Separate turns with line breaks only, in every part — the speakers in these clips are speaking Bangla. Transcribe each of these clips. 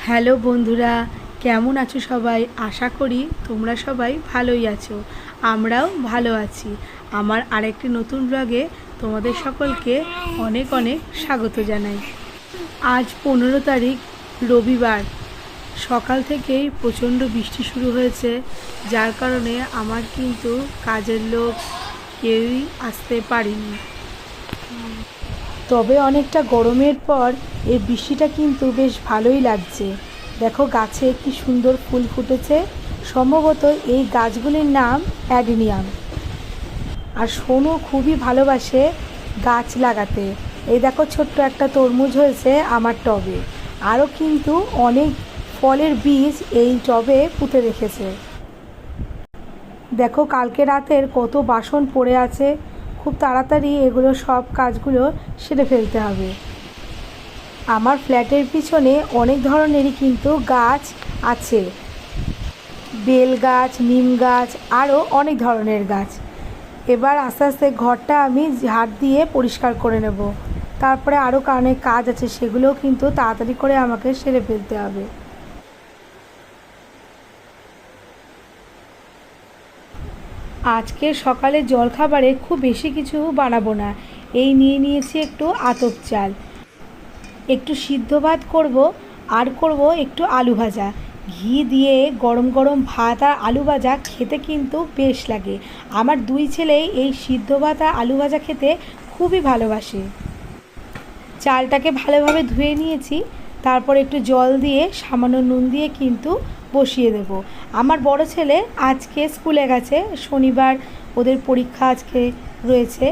হ্যালো বন্ধুরা, কেমন আছো সবাই? আশা করি তোমরা সবাই ভালোই আছো। আমরাও ভালো আছি। আমার আরেকটি নতুন ব্লগে তোমাদের সকলকে অনেক অনেক স্বাগত জানাই। আজ 15 তারিখ রবিবার। সকাল থেকেই প্রচণ্ড বৃষ্টি শুরু হয়েছে, যার কারণে আমার কিন্তু কাজের লোক কেউই আসতে পারেনি। তবে অনেকটা গরমের পর এই বৃষ্টিটা কিন্তু বেশ ভালোই লাগছে। দেখো গাছে কি সুন্দর ফুল ফুটেছে। সম্ভবত এই গাছগুলির নাম অ্যাডিনিয়াম। আর সোনু খুবই ভালোবাসে গাছ লাগাতে। এই দেখো ছোট্ট একটা তরমুজ হয়েছে আমার টবে। আরও কিন্তু অনেক ফলের বীজ এই টবে পুঁতে রেখেছে। দেখো কালকে রাতের কত বাসন পড়ে আছে। খুব তাড়াতাড়ি এগুলো সব কাজগুলো সেরে ফেলতে হবে। আমার ফ্ল্যাটের পিছনে অনেক ধরনেরই কিন্তু গাছ আছে। বেল গাছ, নিম গাছ, আরও অনেক ধরনের গাছ। এবার আস্তে আস্তে ঘরটা আমি ঝাড় দিয়ে পরিষ্কার করে নেব। তারপরে আরও অনেক কাজ আছে, সেগুলোও কিন্তু তাড়াতাড়ি করে আমাকে সেরে ফেলতে হবে। আজকে সকালে জলখাবারে খুব বেশি কিছু বানাবো না। এই নিয়ে নিয়েছি একটু আতপ চাল, একটু সিদ্ধ ভাত করব, আর করব একটু আলু ভাজা। ঘি দিয়ে গরম গরম ভাত আর আলু ভাজা খেতে কিন্তু বেশ লাগে। আমার দুই ছেলেই এই সিদ্ধ ভাত আর আলু ভাজা খেতে খুবই ভালোবাসে। চালটাকে ভালোভাবে ধুয়ে নিয়েছি, তারপর একটু জল দিয়ে সামান্য নুন দিয়ে কিন্তু বসিয়ে দেব। আমার বড় ছেলে আজকে স্কুলে গেছে, শনিবার ওদের পরীক্ষা আজকে রয়েছে।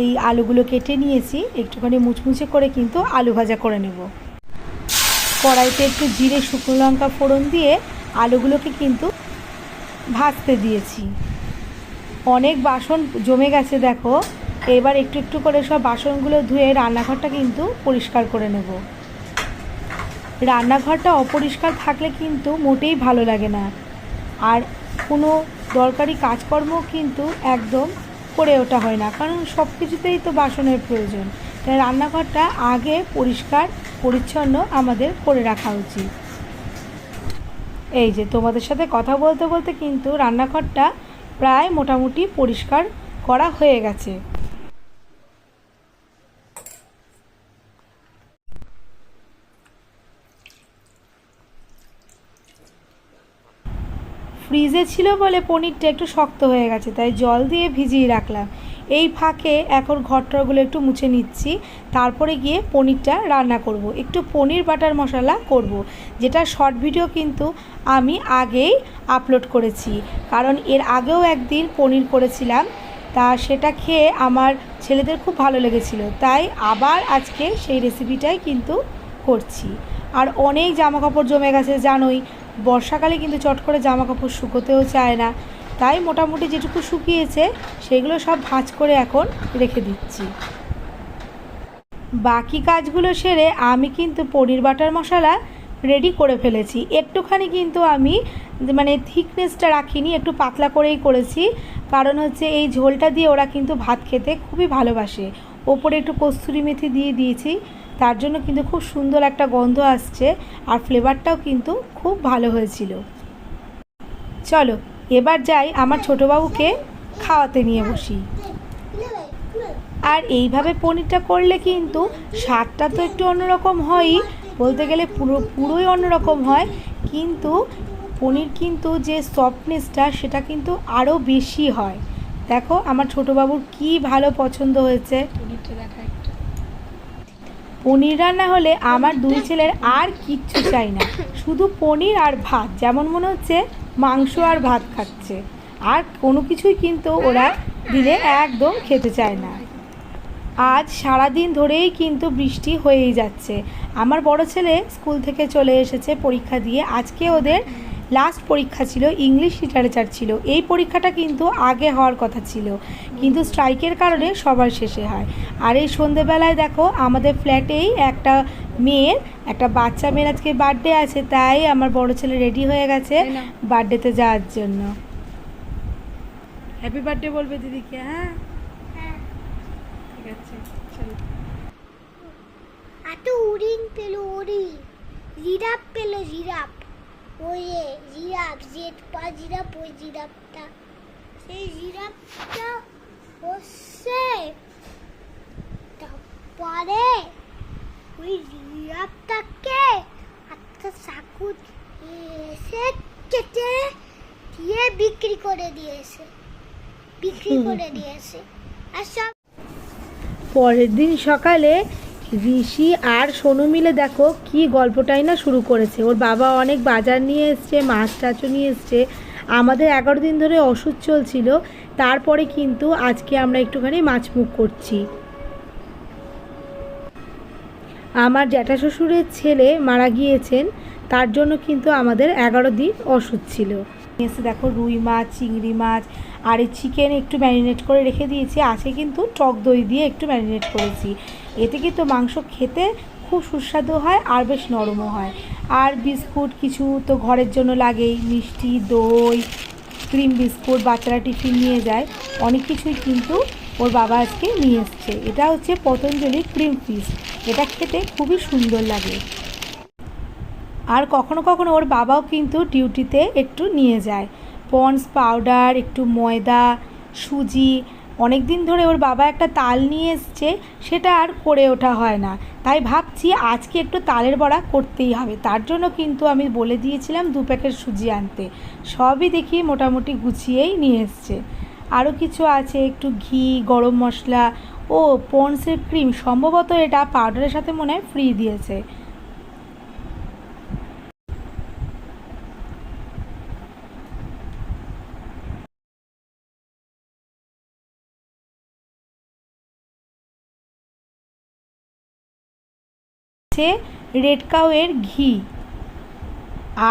এই আলুগুলো কেটে নিয়েছি, একটুখানি মুচমুচে করে কিন্তু আলু ভাজা করে নেব। কড়াইতে একটু জিরে শুকনো লঙ্কা ফোড়ন দিয়ে আলুগুলোকে কিন্তু ভাজতে দিয়েছি। অনেক বাসন জমে গেছে দেখো। এবার একটু একটু করে সব বাসনগুলো ধুয়ে রান্নাঘরটা কিন্তু পরিষ্কার করে নেব। রান্নাঘরটা অপরিষ্কার থাকলে কিন্তু মোটেই ভালো লাগে না, আর কোনো দরকারি কাজকর্ম কিন্তু একদম করে ওঠা হয় না, কারণ সব কিছুতেই তো বাসনের প্রয়োজন। তাই রান্নাঘরটা আগে পরিষ্কার পরিচ্ছন্ন আমাদের করে রাখা উচিত। এই যে তোমাদের সাথে কথা বলতে বলতে কিন্তু রান্নাঘরটা প্রায় মোটামুটি পরিষ্কার করা হয়ে গেছে। ফ্রিজে ছিল বলে পনিরটা একটু শক্ত হয়ে গেছে, তাই জল দিয়ে ভিজিয়ে রাখলাম। এই ফাঁকে এখন ঘরটাগুলো একটু মুছে নিচ্ছি, তারপরে গিয়ে পনিরটা রান্না করব। একটু পনির বাটার মশলা করব, যেটা শর্ট ভিডিও কিন্তু আমি আগেই আপলোড করেছি, কারণ এর আগেও একদিন পনির করেছিলাম। তা সেটা খেয়ে আমার ছেলেদের খুব ভালো লেগেছিল, তাই আবার আজকে সেই রেসিপিটাই কিন্তু করছি। আর অনেক জামা কাপড় জমে গেছে জানোই, বর্ষাকালে কিন্তু চট করে জামা কাপড় শুকোতেও চায় না, তাই মোটামুটি যেটুকু শুকিয়েছে সেগুলো সব ভাঁজ করে এখন রেখে দিচ্ছি। বাকি কাজগুলো সেরে আমি কিন্তু পনির বাটার মশলা রেডি করে ফেলেছি। একটুখানি কিন্তু আমি থিকনেসটা রাখিনি, একটু পাতলা করেই করেছি, কারণ হচ্ছে এই ঝোলটা দিয়ে ওরা কিন্তু ভাত খেতে খুবই ভালোবাসে। ওপরে একটু কস্তুরি মেথি দিয়ে দিয়েছি, তার জন্য কিন্তু খুব সুন্দর একটা গন্ধ আসছে, আর ফ্লেভারটাও কিন্তু খুব ভালো হয়েছিল। চলো এবার যাই আমার ছোটোবাবুকে খাওয়াতে নিয়ে বসি। আর এইভাবে পনিরটা করলে কিন্তু স্বাদটা তো একটু অন্যরকম হয়ই, বলতে গেলে পুরোই অন্যরকম হয়, কিন্তু পনির কিন্তু যে সফটনেসটা সেটা কিন্তু আরও বেশি হয়। দেখো আমার ছোটোবাবুর কি ভালো পছন্দ হয়েছে। পনিরটা দেখা একটু। পনির রান্না হলে আমার দুই ছেলের আর কিচ্ছু চাই না, শুধু পনির আর ভাত, যেমন মনে হচ্ছে মাংস আর ভাত খাচ্ছে। আর কোনো কিছুই কিন্তু ওরা দিলে একদম খেতে চায় না। আজ সারাদিন ধরেই কিন্তু বৃষ্টি হয়েই যাচ্ছে। আমার বড় ছেলে স্কুল থেকে চলে এসেছে পরীক্ষা দিয়ে। আজকে ওদের লাস্ট পরীক্ষা ছিল, ইংলিশ লিটারেচার ছিল। এই পরীক্ষাটা কিন্তু আগে হওয়ার কথা ছিল, কিন্তু স্ট্রাইকের কারণে সবার শেষে হয়। আর এই সন্ধেবেলায় দেখো আমাদের ফ্ল্যাটেই একটা বাচ্চা মেয়ের আজকে বার্থডে আছে, তাই আমার বড় ছেলে রেডি হয়ে গেছে বার্থডেতে যাওয়ার জন্য। হ্যাপি বার্থডে বলবে দিদিকে? হ্যাঁ ঠিক আছে, চলো।
আটো উড়িং পেলো উড়ি জিরাফ পেল, জিরাফ, ওই জিরাফ, জেড পা জিরাফ, ওই জিরাফটা, সেই জিরাফটা বসছে, তারপরে ওই জিরাফটাকে একটা চাকু এসে কেটে দিয়ে বিক্রি করে দিয়েছে। আর সব
পরের দিন সকালে ঋষি আর সোনু মিলে দেখো কি গল্পটাই না শুরু করেছে। ওর বাবা অনেক বাজার নিয়ে এসছে, মাছ টাছও নিয়ে এসছে। আমাদের 11 দিন ধরে ওষুধ চলছিল, তারপরে কিন্তু আজকে আমরা একটুখানি মাছ মুখ করছি। আমার জ্যাঠা শ্বশুরের ছেলে মারা গিয়েছেন, তার জন্য কিন্তু আমাদের 11 দিন ওষুধ ছিল। এসে দেখো রুই মাছ, চিংড়ি মাছ আর এই চিকেন একটু ম্যারিনেট করে রেখে দিয়েছি। আছে কিন্তু টক দই দিয়ে একটু ম্যারিনেট করেছি। এতে কিন্তু মাংস খেতে খুব সুস্বাদু হয় আর বেশ নরমও হয়। আর বিস্কুট কিছু তো ঘরের জন্য লাগেই, মিষ্টি, দই, ক্রিম বিস্কুট, বাচ্চারা টিফিন নিয়ে যায়, অনেক কিছুই কিন্তু ওর বাবা আজকে নিয়ে এসছে। এটা হচ্ছে পতঞ্জলি ক্রিম ফিশ, এটা খেতে খুবই সুন্দর লাগে। আর কখনো কখনো ওর বাবাও কিন্তু ডিউটিতে একটু নিয়ে যায় পন্ডস পাউডার, একটু ময়দা, সুজি। অনেক দিন ধরে ওর বাবা একটা তাল নিয়ে এসছে, সেটা আর করে ওঠা হয় না, তাই ভাবছি আজকে একটু তালের বড়া করতেই হবে। তার জন্য কিন্তু আমি বলে দিয়েছিলাম 2 প্যাকেট সুজি আনতে, সবই দেখি মোটামুটি গুছিয়েই নিয়ে এসছে। আরও কিছু আছে, একটু ঘি, গরম মশলা ও পন্ডসের ক্রিম, সম্ভবত এটা পাউডারের সাথে মনে হয় ফ্রি দিয়েছে। রেড কাউয়ের ঘি।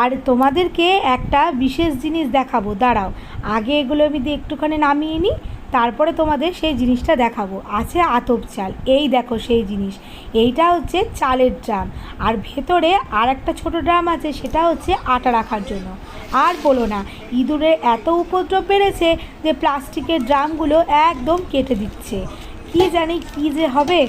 আর তোমাদেরকে একটা বিশেষ জিনিস দেখাবো, দাঁড়াও, আগে এগুলো আমি একটুখানি নামিয়ে নিই, তারপরে তোমাদের সেই জিনিসটা দেখাবো। আছে আতপ চাল, এই দেখো সেই জিনিস। এইটা হচ্ছে চালের ড্রাম, আর ভেতরে আর একটা ছোটো ড্রাম আছে, সেটা হচ্ছে আটা রাখার জন্য। আর বলো না, ইঁদুরের এত উপদ্রব বেড়েছে যে প্লাস্টিকের ড্রামগুলো একদম কেটে দিচ্ছে। কি জানি কি যে হবে,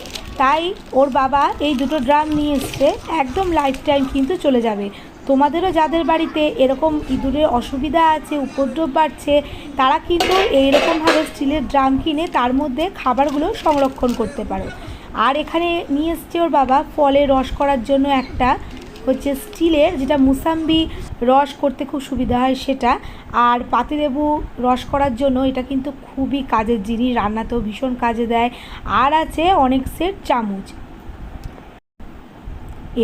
তাই ওর বাবা এই 2টো ড্রাম নিয়ে এসছে, একদম লাইফ টাইম কিন্তু চলে যাবে। তোমাদেরও যাদের বাড়িতে এরকম ইঁদুরের অসুবিধা আছে, উপদ্রব বাড়ছে, তারা কিন্তু এইরকমভাবে স্টিলের ড্রাম কিনে তার মধ্যে খাবারগুলো সংরক্ষণ করতে পারো। আর এখানে নিয়ে এসছে ওর বাবা ফলের রস করার জন্য একটা হচ্ছে স্টিলের, যেটা মুসাম্বি রস করতে খুব সুবিধা হয় সেটা, আর পাতিলেবু রস করার জন্য এটা কিন্তু খুবই কাজের জিনিস, রান্নাতেও ভীষণ কাজে দেয়। আর আছে অনেক সেট চামচ।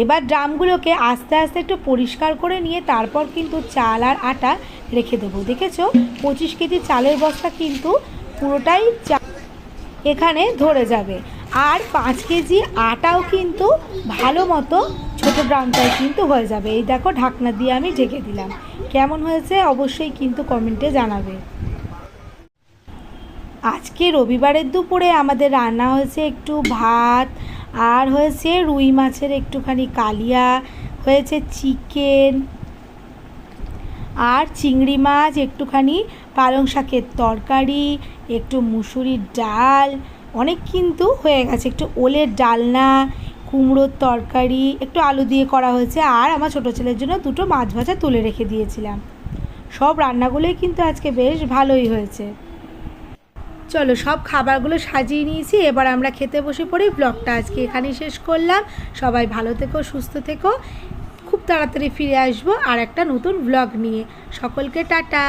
এবার ড্রামগুলোকে আস্তে আস্তে একটু পরিষ্কার করে নিয়ে তারপর কিন্তু চাল আর আটা রেখে দেবো। দেখেছো 25 কেজি চালের বস্তা কিন্তু পুরোটাই এখানে ধরে যাবে। আর 5 কেজি আটাও কিন্তু ভালো মতো ছোটো ড্রামটাই কিন্তু হয়ে যাবে। এই দেখো ঢাকনা দিয়ে আমি ঢেকে দিলাম। কেমন হয়েছে অবশ্যই কিন্তু কমেন্টে জানাবে। আজকে রবিবারের দুপুরে আমাদের রান্না হয়েছে একটু ভাত, আর হয়েছে রুই মাছের একটুখানি কালিয়া, হয়েছে চিকেন আর চিংড়ি মাছ, একটুখানি পালং শাকের তরকারি, একটু মুসুরির ডাল, অনেক কিন্তু হয়ে গেছে, একটু ওলের ডালনা, কুমড়োর তরকারি, একটু আলু দিয়ে করা হয়েছে। আর আমার ছোটো ছেলের জন্য 2টো মাছ ভাজা তুলে রেখে দিয়েছিলাম। সব রান্নাগুলোই কিন্তু আজকে বেশ ভালোই হয়েছে। চলো সব খাবারগুলো সাজিয়ে নিয়েছি, এবার আমরা খেতে বসে পড়ি। ব্লগটা আজকে এখানেই শেষ করলাম। সবাই ভালো থেকো, সুস্থ থেকো। খুব তাড়াতাড়ি ফিরে আসবো আর একটা নতুন ব্লগ নিয়ে। সকলকে টাটা।